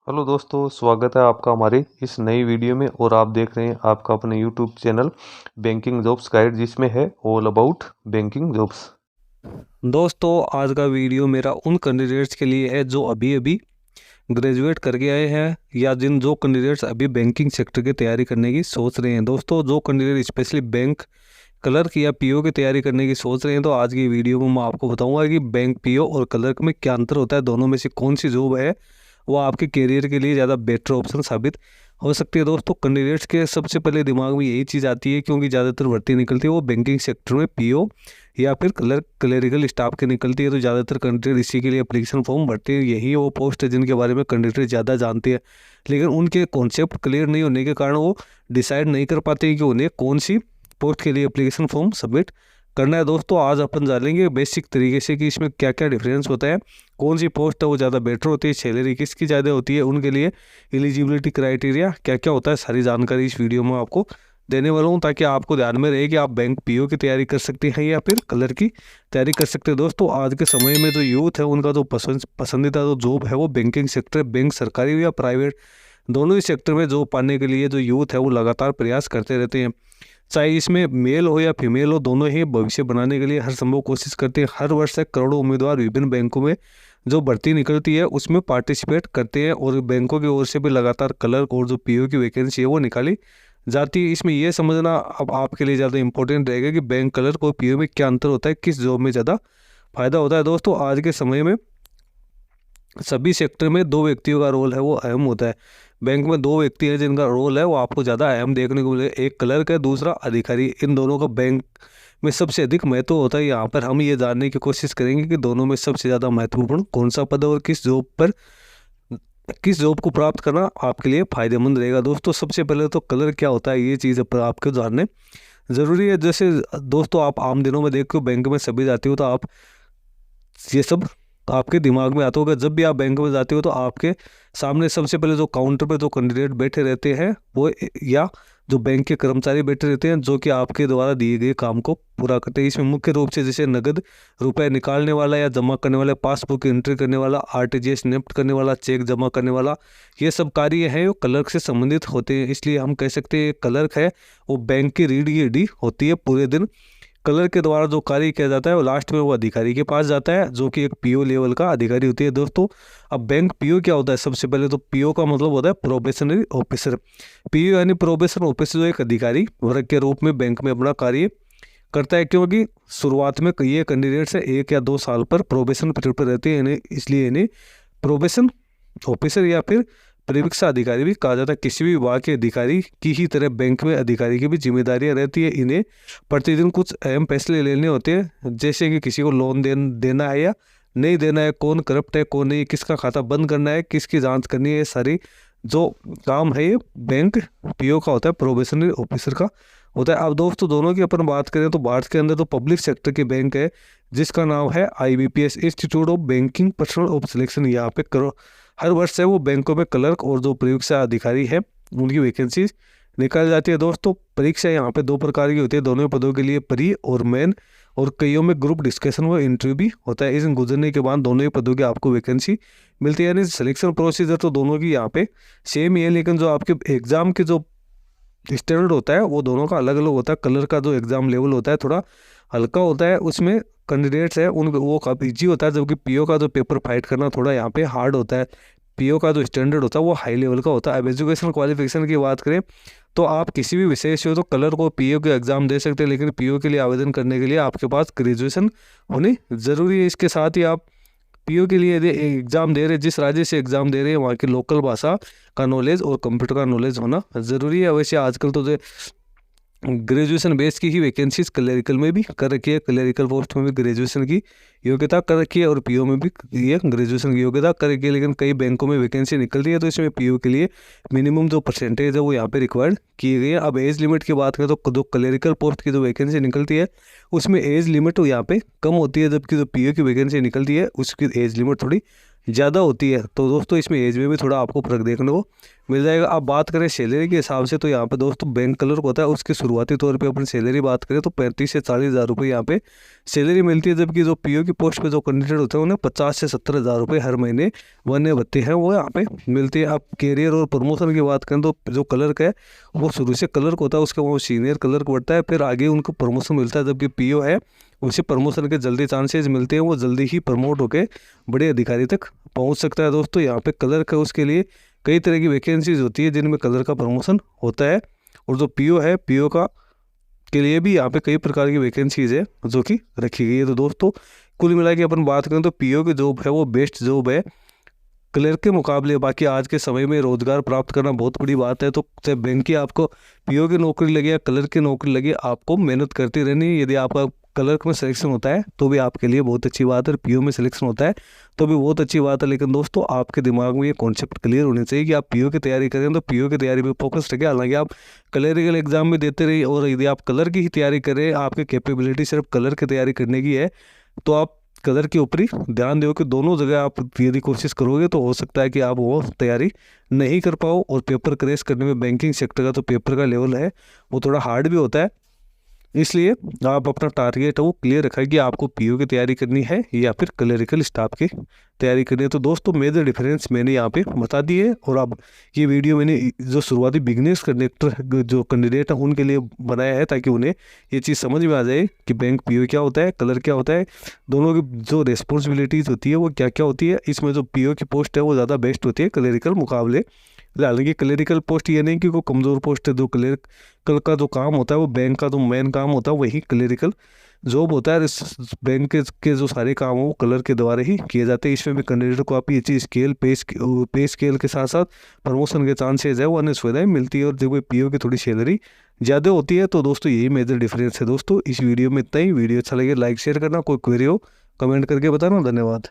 Hello दोस्तों, स्वागत है आपका हमारी इस नई वीडियो में। और आप देख रहे हैं आपका अपने YouTube channel banking jobs guide, जिसमें है ऑल अबाउट बैंकिंग जॉब्स। दोस्तों, आज का वीडियो मेरा उन कैंडिडेट्स के लिए है जो अभी अभी ग्रेजुएट करके आए हैं या जो कैंडिडेट्स अभी बैंकिंग सेक्टर की तैयारी करने की सोच रहे हैं। दोस्तों, जो कैंडिडेट स्पेशली बैंक क्लर्क या पीओ की तैयारी करने की सोच रहे हैं, तो आज की वीडियो में मैं आपको बताऊंगा कि बैंक पीओ और क्लर्क में क्या अंतर होता है, दोनों में से कौन सी जॉब है वो आपके करियर के लिए ज़्यादा बेटर ऑप्शन साबित हो सकती है। दोस्तों, कैंडिडेट्स के सबसे पहले दिमाग में यही चीज़ आती है, क्योंकि ज़्यादातर भर्ती निकलती है वो बैंकिंग सेक्टर में पीओ या फिर क्लरिकल स्टाफ की निकलती है, तो ज़्यादातर कैंडिडेट इसी के लिए एप्लीकेशन फॉर्म भरते हैं। यही वो पोस्ट है जिनके बारे में कैंडिडेट ज़्यादा जानते हैं, लेकिन उनके कॉन्सेप्ट क्लियर नहीं होने के कारण वो डिसाइड नहीं कर पाते कि उन्हें कौन सी पोस्ट के लिए एप्लीकेशन फॉर्म सबमिट करना है। दोस्तों, आज अपन जानेंगे बेसिक तरीके से कि इसमें क्या क्या डिफरेंस होता है, कौन सी पोस्ट है वो ज़्यादा बेटर होती है, सैलरी किसकी ज़्यादा होती है, उनके लिए एलिजिबिलिटी क्राइटेरिया क्या क्या होता है। सारी जानकारी इस वीडियो में आपको देने वाला हूँ, ताकि आपको ध्यान में रहे कि आप बैंक पीओ की तैयारी कर सकते हैं या फिर कलर की तैयारी कर सकते हैं। दोस्तों, आज के समय में जो यूथ है उनका जो पसंदीदा जो जॉब है वो बैंकिंग सेक्टर, बैंक सरकारी हो या प्राइवेट, दोनों ही सेक्टर में जॉब पाने के लिए जो यूथ है वो लगातार प्रयास करते रहते हैं। चाहे इसमें मेल हो या फीमेल हो, दोनों ही भविष्य बनाने के लिए हर संभव कोशिश करते हैं। हर वर्ष करोड़ों उम्मीदवार विभिन्न बैंकों में जो भर्ती निकलती है उसमें पार्टिसिपेट करते हैं, और बैंकों की ओर से भी लगातार क्लर्क और जो पीओ की वैकेंसी है वो निकाली जाती है। इसमें यह समझना अब आपके लिए ज़्यादा इंपॉर्टेंट रहेगा कि बैंक क्लर्क और पीओ में क्या अंतर होता है, किस जॉब में ज़्यादा फायदा होता है। दोस्तों, आज के समय में सभी सेक्टर में दो व्यक्तियों का रोल है वो अहम होता है। बैंक में दो व्यक्ति हैं जिनका रोल है वो आपको ज़्यादा अहम देखने को मिले, एक क्लर्क है, दूसरा अधिकारी। इन दोनों का बैंक में सबसे अधिक महत्व होता है। यहाँ पर हम ये जानने की कोशिश करेंगे कि दोनों में सबसे ज़्यादा महत्वपूर्ण कौन सा पद है और किस जॉब को प्राप्त करना आपके लिए फायदेमंद रहेगा। दोस्तों, सबसे पहले तो कलर क्या होता है ये चीज़ पर आपको जानने ज़रूरी है। जैसे दोस्तों, आप आम दिनों में देखते हो बैंक में सभी जाते हो, तो आप ये सब आपके दिमाग में आता होगा। जब भी आप बैंक में जाते हो तो आपके सामने सबसे पहले जो काउंटर पे जो कैंडिडेट बैठे रहते हैं वो या जो बैंक के कर्मचारी बैठे रहते हैं, जो कि आपके द्वारा दिए गए काम को पूरा करते हैं। इसमें मुख्य रूप से जैसे नगद रुपए निकालने वाला या जमा करने वाला, पासबुक की एंट्री करने वाला, आरटीजीएस नेफ्ट करने वाला, चेक जमा करने वाला, ये सब कार्य हैं वो क्लर्क से संबंधित होते हैं। इसलिए हम कह सकते हैं क्लर्क है वो बैंक की रीढ़ की हड्डी होती है। पूरे दिन क्लर्क के द्वारा जो कार्य किया जाता है वो लास्ट में वो अधिकारी के पास जाता है, जो कि एक पीओ लेवल का अधिकारी होती है। दोस्तों, अब बैंक पीओ क्या होता है, सबसे पहले तो पीओ का मतलब होता है प्रोबेशनरी ऑफिसर। पीओ यानी प्रोबेशन ऑफिसर, जो एक अधिकारी वर्ग के रूप में बैंक में अपना कार्य करता है। क्योंकि शुरुआत में ये कैंडिडेट्स है 1 या 2 साल पर प्रोबेशन पीरियड पर रहते हैं, इन्हें इसलिए इन्हें प्रोबेशन ऑफिसर या फिर परिवीक्षा अधिकारी भी कहा जाता है। किसी भी विभाग के अधिकारी की ही तरह बैंक में अधिकारी की भी जिम्मेदारियां रहती है। इन्हें प्रतिदिन कुछ अहम फैसले लेने होते हैं, जैसे कि किसी को लोन देना है या नहीं देना है, कौन करप्ट है कौन नहीं, किसका खाता बंद करना है, किसकी जांच करनी है। ये सारी जो काम है ये बैंक पीओ का होता है, प्रोबेशनरी ऑफिसर का होता है। अब दोस्तों, दोनों की अपन बात करें तो भारत के अंदर तो पब्लिक सेक्टर के बैंक है जिसका नाम है IBPS, institute of banking personal of selection. यहाँ पे करो हर वर्ष से वो बैंकों में क्लर्क और जो परीक्षा अधिकारी है उनकी वैकेंसी निकाली जाती है। दोस्तों, परीक्षा यहाँ पे 2 प्रकार की होती है, दोनों पदों के लिए प्री और मेन, और कईयों में ग्रुप डिस्कशन व इंटरव्यू भी होता है। इस गुजरने के बाद दोनों ही पदों की आपको वैकेंसी मिलती है। यानी सिलेक्शन प्रोसीजर तो दोनों की यहाँ पे सेम ही है, लेकिन जो आपके एग्जाम के जो स्टैंडर्ड होता है वो दोनों का अलग अलग होता है। कलर का जो एग्ज़ाम लेवल होता है थोड़ा हल्का होता है, उसमें कैंडिडेट्स है उन वो काफ़ी ईजी होता है, जबकि पीओ का जो पेपर फाइट करना थोड़ा यहाँ पे हार्ड होता है। पीओ का जो स्टैंडर्ड होता है वो हाई लेवल का होता है। अब एजुकेशन क्वालिफिकेशन की बात करें तो आप किसी भी विषय से हो तो कलर को पीओ के एग्ज़ाम दे सकते हैं, लेकिन पीओ के लिए आवेदन करने के लिए आपके पास ग्रेजुएशन होनी ज़रूरी है। इसके साथ ही आप पीओ के लिए यदि एग्ज़ाम दे रहे, जिस राज्य से एग्ज़ाम दे रहे हैं वहाँ की लोकल भाषा का नॉलेज और कंप्यूटर का नॉलेज होना ज़रूरी है। वैसे आजकल तो जो ग्रेजुएशन बेस की ही वैकेंसीज क्लरिकल में भी कर रखी है, क्लरिकल पोस्ट में भी ग्रेजुएशन की योग्यता कर रखी है और पीओ में भी ये ग्रेजुएशन की योग्यता कर रखी है। लेकिन कई बैंकों में वैकेंसी निकल रही है तो इसमें पीओ के लिए मिनिमम जो परसेंटेज है वो यहाँ पे रिक्वायर्ड की गई है। अब एज लिमिट की बात करें तो जो क्लरिकल पोस्ट की जो वैकेंसी निकलती है उसमें एज लिमिट यहाँ पे कम होती है, जबकि जो पीओ की वैकेंसी निकलती है उसकी एज लिमिट थोड़ी ज़्यादा होती है तो दोस्तों इसमें एज में भी थोड़ा आपको फर्क देखने को मिल जाएगा। अब बात करें सैलरी के हिसाब से तो यहाँ पे दोस्तों बैंक क्लर्क होता है उसकी शुरुआती तौर पे अपनी सैलरी बात करें तो 35 से 40 हज़ार रुपये यहाँ पे सैलरी मिलती है, जबकि जो पीओ की पोस्ट पे जो कैंडिडेट होते हैं उन्हें 50 से 70 हज़ार रुपये हर महीने बनने भत्ते हैं वो यहाँ पे मिलती है। अब कैरियर और प्रमोशन की बात करें तो जो क्लर्क है वो शुरू से क्लर्क होता है, उसके वो सीनियर क्लर्क बढ़ता है, फिर आगे उनको प्रमोशन मिलता है, जबकि पीओ है उसे प्रमोशन के जल्दी चांसेस मिलते हैं, वो जल्दी ही प्रमोट होकर बड़े अधिकारी तक पहुंच सकता है। दोस्तों यहाँ पे क्लर्क है उसके लिए कई तरह की वैकेंसीज होती है जिनमें क्लर्क का प्रमोशन होता है, और जो पीओ है पीओ का के लिए भी यहाँ पे कई प्रकार की वैकेंसीज है जो कि रखी गई है। तो दोस्तों कुल मिला के अपन बात करें तो पीओ की जॉब है वो बेस्ट जॉब है क्लर्क के मुकाबले। बाकी आज के समय में रोजगार प्राप्त करना बहुत बड़ी बात है, तो चाहे बैंक की आपको पीओ की नौकरी लगे या क्लर्क की नौकरी लगे आपको मेहनत करती रहनी है। यदि आपका क्लर्क में सिलेक्शन होता है तो भी आपके लिए बहुत अच्छी बात है, पीओ में सिलेक्शन होता है तो भी बहुत अच्छी बात है। लेकिन दोस्तों आपके दिमाग में ये कॉन्सेप्ट क्लियर होनी चाहिए कि आप पीओ की तैयारी करें तो पीओ की तैयारी पे फोकस रखें। हालांकि आप क्लरिकल एग्जाम में देते रहिए, और यदि आप क्लर्क की ही तैयारी करें, आपकी कैपेबिलिटी सिर्फ क्लर्क की तैयारी करने की है तो आप कलर के ऊपर ही ध्यान दो कि दोनों जगह आप यदि कोशिश करोगे तो हो सकता है कि आप वो तैयारी नहीं कर पाओ। और पेपर क्रैश करने में बैंकिंग सेक्टर का तो पेपर का लेवल है वो थोड़ा हार्ड भी होता है, इसलिए आप अपना टारगेट है वो क्लियर रखें कि आपको पीओ की तैयारी करनी है या फिर क्लरिकल स्टाफ की तैयारी करनी है। तो दोस्तों मेजर डिफरेंस मैंने यहाँ पे बता दी है, और अब ये वीडियो मैंने जो शुरुआती बिगनर्स कंडक्टर जो कैंडिडेट है उनके लिए बनाया है ताकि उन्हें ये चीज़ समझ में आ जाए कि बैंक पीओ क्या होता है, कलर क्या होता है, दोनों की जो रिस्पॉन्सिबिलिटीज़ होती है वो क्या क्या होती है। इसमें जो पीओ की पोस्ट है वो ज़्यादा बेस्ट होती है क्लरिकल मुकाबले। हालांकि क्लरिकल पोस्ट ये नहीं कि कोई कमज़ोर पोस्ट है, जो क्लरिकल का जो काम होता है वो बैंक का जो मेन काम होता है वही क्लरिकल जॉब होता है। इस बैंक के जो सारे काम हो वो कलर के द्वारा ही किए जाते हैं। इसमें भी कैंडिडेट को आप ये चीज़ स्केल पे स्केल के साथ साथ प्रमोशन के चांसेज है वो अन्य सुविधाएँ मिलती है, और जब पीओ की थोड़ी सैलरी ज़्यादा होती है। तो दोस्तों यही मेजर डिफरेंस है। दोस्तों इस वीडियो में इतना ही। वीडियो अच्छा लगे लाइक शेयर करना, कोई क्वेरी हो कमेंट करके बताना। धन्यवाद।